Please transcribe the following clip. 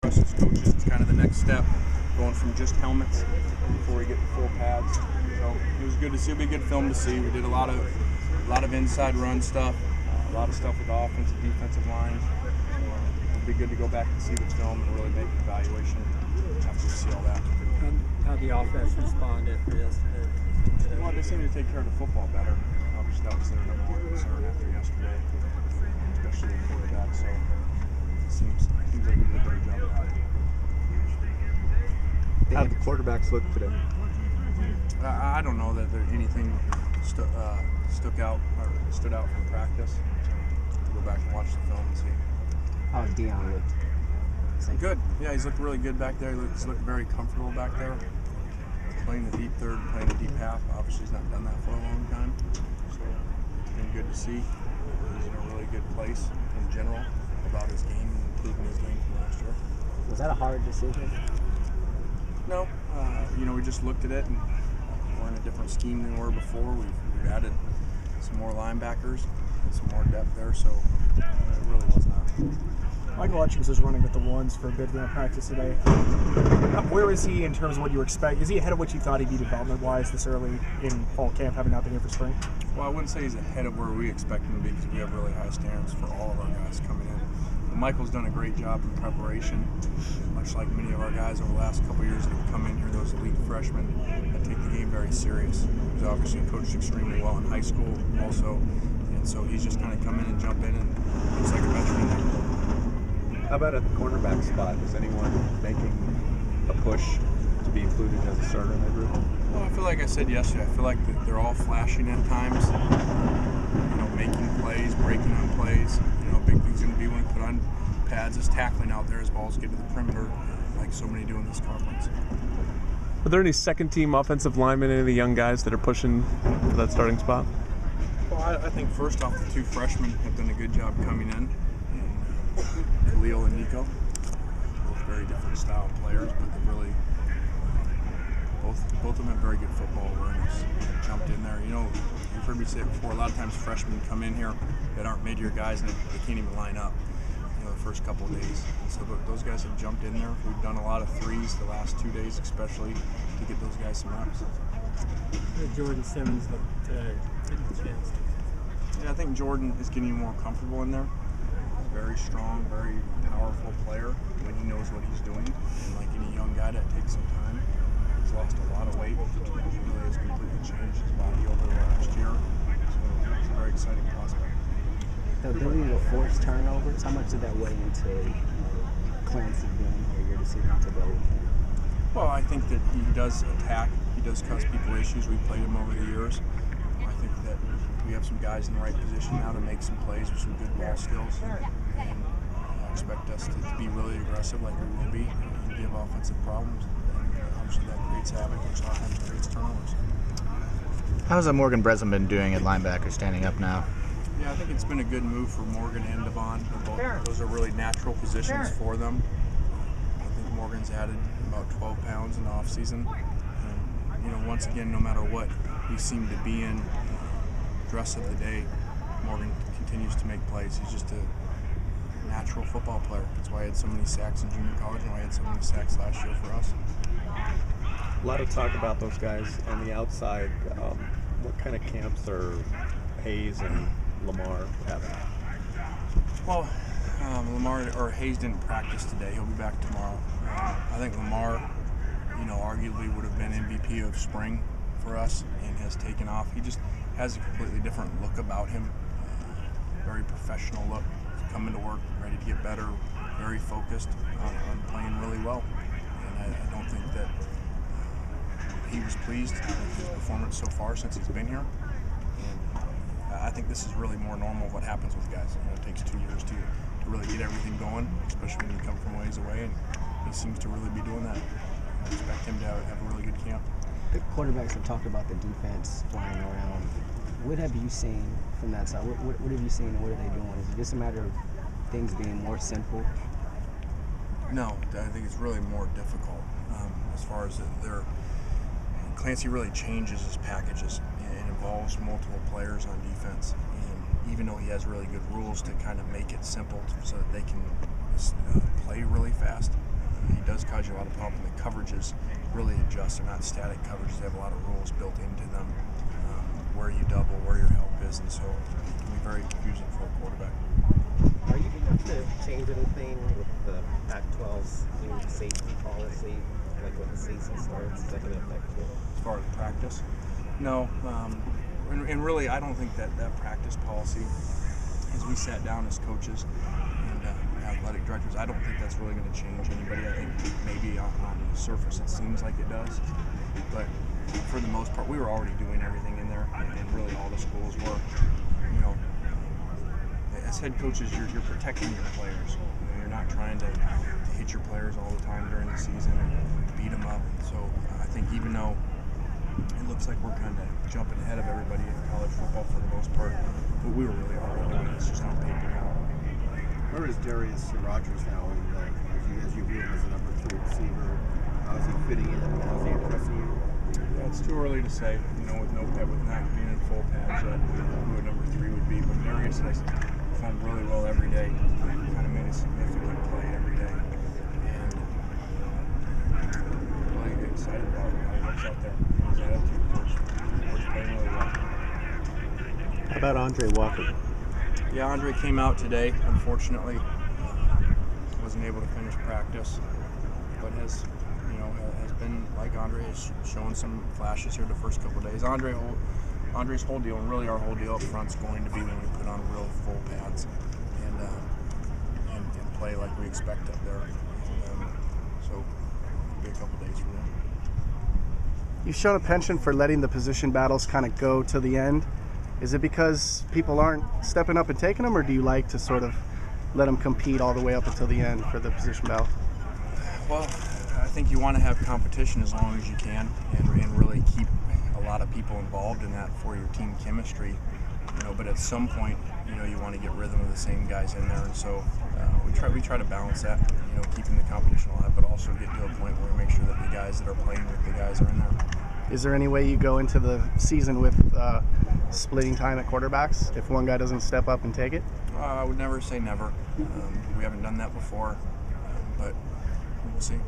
us as coaches, it's kind of the next step, going from just helmets before we get to full pads. So it was good to see. It'll be a good film to see. We did a lot of inside run stuff, a lot of stuff with the offensive, defensive line. It'll be good to go back and see the film and really make an evaluation after we see all that. And how the offense responded for yesterday? Well, they seem to take care of the football better. Obviously, that was their number one concern after yesterday, especially the quarterback. So it seems like we did a better job of that. How did the quarterbacks look today? I don't know that there anything stood out from practice. So go back and watch the film and see. How Dion looked? Good. Yeah, he's looked really good back there. He's looked very comfortable back there. Playing the deep third, playing the deep half. Obviously, he's not done that for a long time. So it's been good to see. He's in a really good place in general about his game and improving his game from last year. Was that a hard decision? No. We just looked at it and we're in a different scheme than we were before. We've added some more linebackers and some more depth there, so it really was not. Michael Hutchins was running with the ones for a bit during practice today. Where is he in terms of what you expect? Is he ahead of what you thought he'd be development-wise this early in fall camp, having not been here for spring? Well, I wouldn't say he's ahead of where we expect him to be because we have really high standards for all of our guys coming in. But Michael's done a great job in preparation, much like many of our guys over the last couple of years that have come in here, those elite freshmen that take the game very serious. He's obviously coached extremely well in high school also, and so he's just kind of come in and jump in and looks like a veteran. How about at the cornerback spot? Is anyone making a push to be included as a starter in that group? Well, I feel like I said yesterday, I feel like they're all flashing at times, making plays, breaking on plays. Big thing's going to be when we put on pads is tackling out there as balls get to the perimeter, like so many do in this conference. Are there any second-team offensive linemen, any of the young guys that are pushing for that starting spot? Well, I think first off, the two freshmen have done a good job coming in. Khalil and Nico, both very different style players, but they're really both of them have very good football awareness. Jumped in there. You've heard me say it before. A lot of times freshmen come in here that aren't mid-year guys and they can't even line up. The first couple of days. And so those guys have jumped in there. We've done a lot of threes the last 2 days, especially to get those guys some reps. Jordan Simmons looked getting a chance. Yeah, I think Jordan is getting more comfortable in there. Very strong, very powerful player when he knows what he's doing. And like any young guy, that takes some time. He's lost a lot of weight. He really has completely changed his body over the last year. So it's a very exciting prospect. The ability to force turnovers, how much did that weigh into Clancy being here, your decision to go with him? Well, I think that he does attack. He does cause people issues. We've played him over the years. I think that we have some guys in the right position now to make some plays with some good ball skills. And I expect us to be really aggressive like we will be and give offensive problems. And obviously that creates havoc, which often creates turnovers. How's Morgan Breslin been doing at linebacker, standing up now? Yeah, I think it's been a good move for Morgan and Devon. Those are really natural positions for them. I think Morgan's added about 12 pounds in the offseason. And, once again, no matter what he seemed to be in, dress of the day, Morgan continues to make plays. He's just a natural football player. That's why he had so many sacks in junior college and why he had so many sacks last year for us. A lot of talk about those guys on the outside. What kind of camps are Hayes and Lamar having? Well, Hayes didn't practice today. He'll be back tomorrow. I think Lamar, arguably would have been MVP of spring for us and has taken off. He just has a completely different look about him. Very professional look. He's coming to work, ready to get better, very focused on playing really well. And I don't think that he was pleased with his performance so far since he's been here. And I think this is really more normal what happens with guys. It takes 2 years to really get everything going, especially when you come from ways away, and he seems to really be doing that. I expect him to have a really good camp. The quarterbacks have talked about the defense flying around. What have you seen from that side? What have you seen and what are they doing? Is it just a matter of things being more simple? No, I think it's really more difficult. As far as Clancy really changes his packages and involves multiple players on defense. And even though he has really good rules to kind of make it simple so that they can play really fast, he does cause you a lot of problems. The coverages really adjust. They're not static coverages. They have a lot of rules built into them, where you double, where your help is, and so it can be very confusing for a quarterback. Are you going to have to change anything with the Pac-12's new safety policy, like when the season starts? Is that going to affect you? As far as practice, no. And really, I don't think that practice policy, as we sat down as coaches and athletic directors, I don't think that's really going to change anybody. I think maybe on the surface it seems like it does, but for the most part, we were already doing everything in there, and really all the schools were. You know, as head coaches, you're protecting your players. You know, you're not trying to hit your players all the time during the season and beat them up. So I think even though it looks like we're kind of jumping ahead of everybody in college football for the most part, but we were really already doing it. It's just on paper now. Where is Darius Rogers now? As you view him as a number 3 receiver, how is he fitting in? How is he impressing you? Yeah, it's too early to say. You know, with not being in full pads yet, who a number 3 would be. But Darius has performed really well every day. Kind of made a significant play every day, and really excited about how he looks out there. His attitude towards playing really well. How about Andre Walker? Yeah, Andre came out today. Unfortunately, wasn't able to finish practice, but has been, like Andre has shown some flashes here the first couple of days. Andre's whole deal, and really our whole deal up front's going to be when we put on real full pads and play like we expect up there. So it'll be a couple days for them. You've shown a penchant for letting the position battles kind of go to the end. Is it because people aren't stepping up and taking them, or do you like to sort of let them compete all the way up until the end for the position battle? Well, I think you want to have competition as long as you can, and really keep a lot of people involved in that for your team chemistry. You know, but at some point, you know, you want to get rhythm of the same guys in there, and so we try to balance that. You know, keeping the competition alive, but also get to a point where we make sure that the guys that are playing with the guys are in there. Is there any way you go into the season with splitting time at quarterbacks if one guy doesn't step up and take it? I would never say never. We haven't done that before, but we'll see.